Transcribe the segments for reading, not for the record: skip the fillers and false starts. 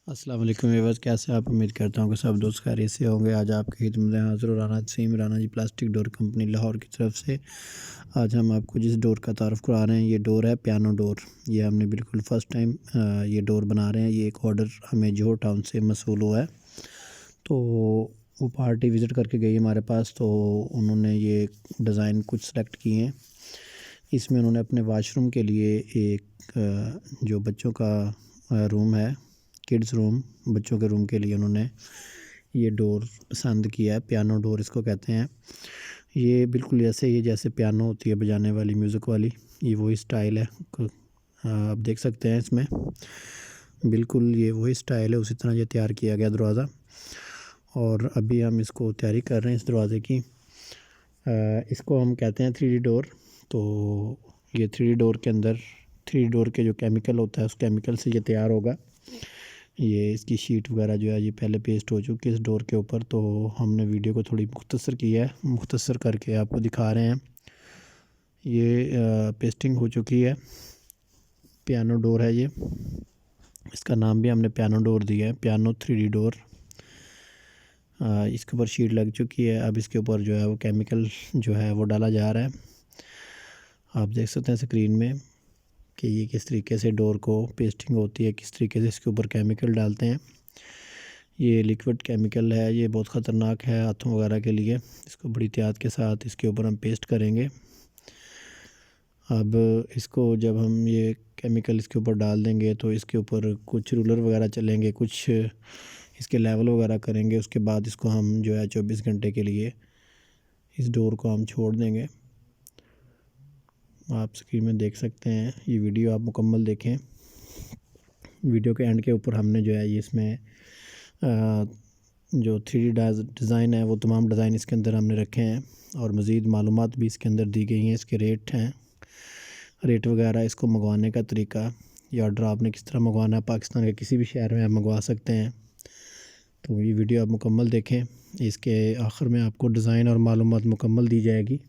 अस्सलाम वालेकुम व्यूअर्स, कैसे आप? उम्मीद करता हूँ कि सब दोस्त खैरियत से होंगे। आज आपकी खिदमत में हाज़िर हूँ राना सीम राना जी प्लास्टिक डोर कंपनी लाहौर की तरफ से। आज हम आपको जिस डोर का तारुफ़ करा रहे हैं, ये डोर है पियानो डोर। ये हमने बिल्कुल फ़र्स्ट टाइम ये डोर बना रहे हैं। ये एक ऑर्डर हमें जोहर टाउन से मसूल हुआ है। तो वो पार्टी विज़िट करके गई हमारे पास, तो उन्होंने ये डिज़ाइन कुछ सेलेक्ट किए हैं। इसमें उन्होंने अपने वाशरूम के लिए एक जो बच्चों का रूम है, किड्स रूम, बच्चों के रूम के लिए उन्होंने ये डोर पसंद किया है। पियानो डोर इसको कहते हैं। ये बिल्कुल ऐसे ही जैसे पियानो होती है बजाने वाली, म्यूज़िक वाली, ये वही स्टाइल है। आप देख सकते हैं इसमें बिल्कुल ये वही स्टाइल है, उसी तरह ये तैयार किया गया दरवाज़ा। और अभी हम इसको तैयारी कर रहे हैं इस दरवाज़े की। इसको हम कहते हैं 3D डोर। तो ये 3D डोर के अंदर 3D डोर के जो केमिकल होता है, उस केमिकल से ये तैयार होगा। ये इसकी शीट वगैरह जो है ये पहले पेस्ट हो चुकी है इस डोर के ऊपर। तो हमने वीडियो को थोड़ी मुख्तसर किया है, मुख्तसर करके आपको दिखा रहे हैं। ये पेस्टिंग हो चुकी है। पियानो डोर है ये, इसका नाम भी हमने पियानो डोर दिया है, पियानो 3D डोर। इसके ऊपर शीट लग चुकी है। अब इसके ऊपर जो है वो केमिकल जो है वो डाला जा रहा है। आप देख सकते हैं स्क्रीन में कि ये किस तरीके से डोर को पेस्टिंग होती है, किस तरीके से इसके ऊपर केमिकल डालते हैं। ये लिक्विड केमिकल है, ये बहुत ख़तरनाक है हाथों वगैरह के लिए। इसको बड़ी एहतियात के साथ इसके ऊपर हम पेस्ट करेंगे। अब इसको जब हम ये केमिकल इसके ऊपर डाल देंगे तो इसके ऊपर कुछ रूलर वगैरह चलेंगे, कुछ इसके लेवल वगैरह करेंगे। उसके बाद इसको हम जो है 24 घंटे के लिए इस डोर को हम छोड़ देंगे। आप स्क्रीन में देख सकते हैं। ये वीडियो आप मुकम्मल देखें। वीडियो के एंड के ऊपर हमने जो है ये इसमें जो 3D डिज़ाइन है वो तमाम डिज़ाइन इसके अंदर हमने रखे हैं, और मज़ीद मालूमात भी इसके अंदर दी गई हैं। इसके रेट हैं, रेट वगैरह, इसको मंगवाने का तरीका, या ऑर्डर आपने किस तरह मंगवाना है, पाकिस्तान के किसी भी शहर में आप मंगवा सकते हैं। तो ये वीडियो आप मुकम्मल देखें। इसके आखिर में आपको डिज़ाइन और मालूमात मुकम्मल दी जाएगी।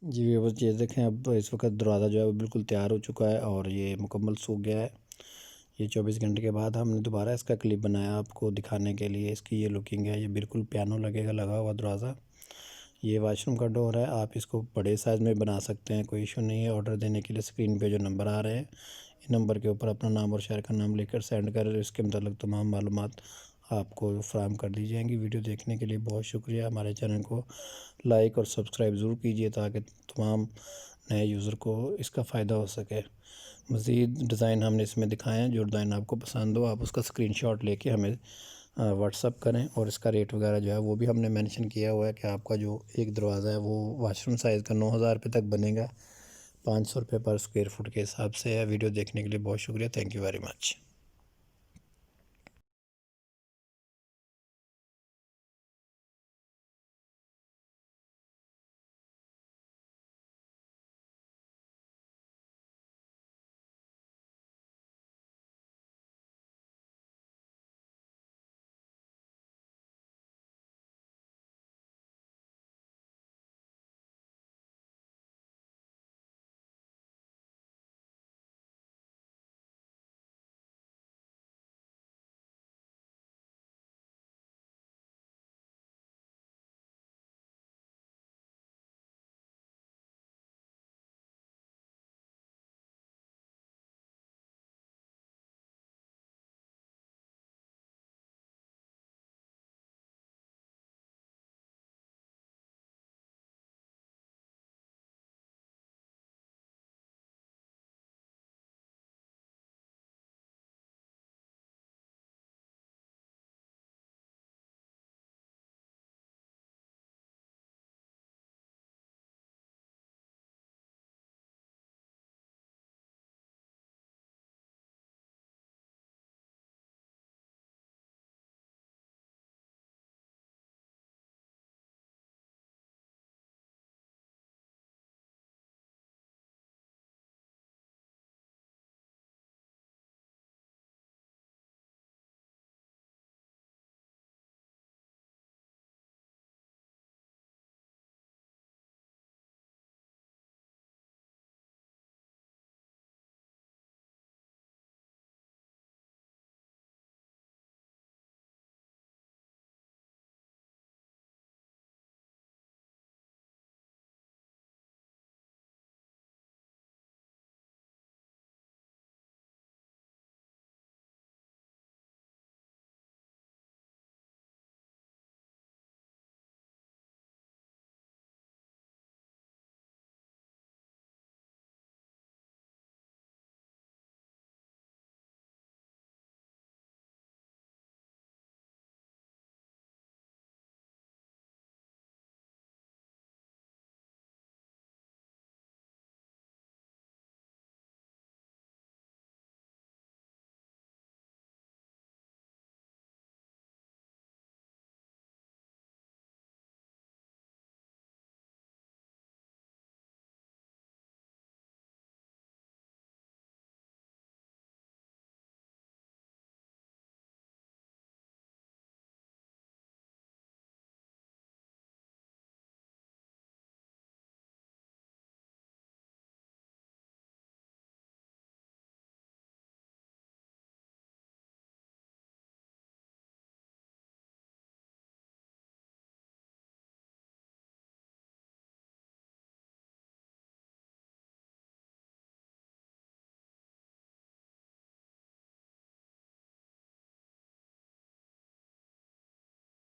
जी व्यूअर्स, ये देखें अब इस वक्त दरवाज़ा जो है वो बिल्कुल तैयार हो चुका है और ये मुकम्मल सूख गया है। ये 24 घंटे के बाद हमने दोबारा इसका क्लिप बनाया आपको दिखाने के लिए। इसकी ये लुकिंग है, ये बिल्कुल पियानो लगेगा लगा हुआ दरवाज़ा। ये वाशरूम का डोर है, आप इसको बड़े साइज़ में बना सकते हैं, कोई इशू नहीं है। ऑर्डर देने के लिए स्क्रीन पे जो नंबर आ रहे हैं, इन नंबर के ऊपर अपना नाम और शहर का नाम लेकर सेंड कर इसके मतलब तमाम मालूमात आपको फ़राहम कर दी जाएंगी। वीडियो देखने के लिए बहुत शुक्रिया। हमारे चैनल को लाइक और सब्सक्राइब ज़रूर कीजिए ताकि तमाम नए यूज़र को इसका फ़ायदा हो सके। मज़ीद डिज़ाइन हमने इसमें दिखाए हैं, जो डिज़ाइन आपको पसंद हो आप उसका स्क्रीनशॉट लेके हमें व्हाट्सअप करें। और इसका रेट वगैरह जो है वो भी हमने मेंशन किया हुआ है कि आपका जो एक दरवाज़ा है वो वाशरूम साइज़ का 9,000 रुपये तक बनेगा, 500 रुपये पर स्क्वायर फुट के हिसाब से है। वीडियो देखने के लिए बहुत शुक्रिया। Thank you very much.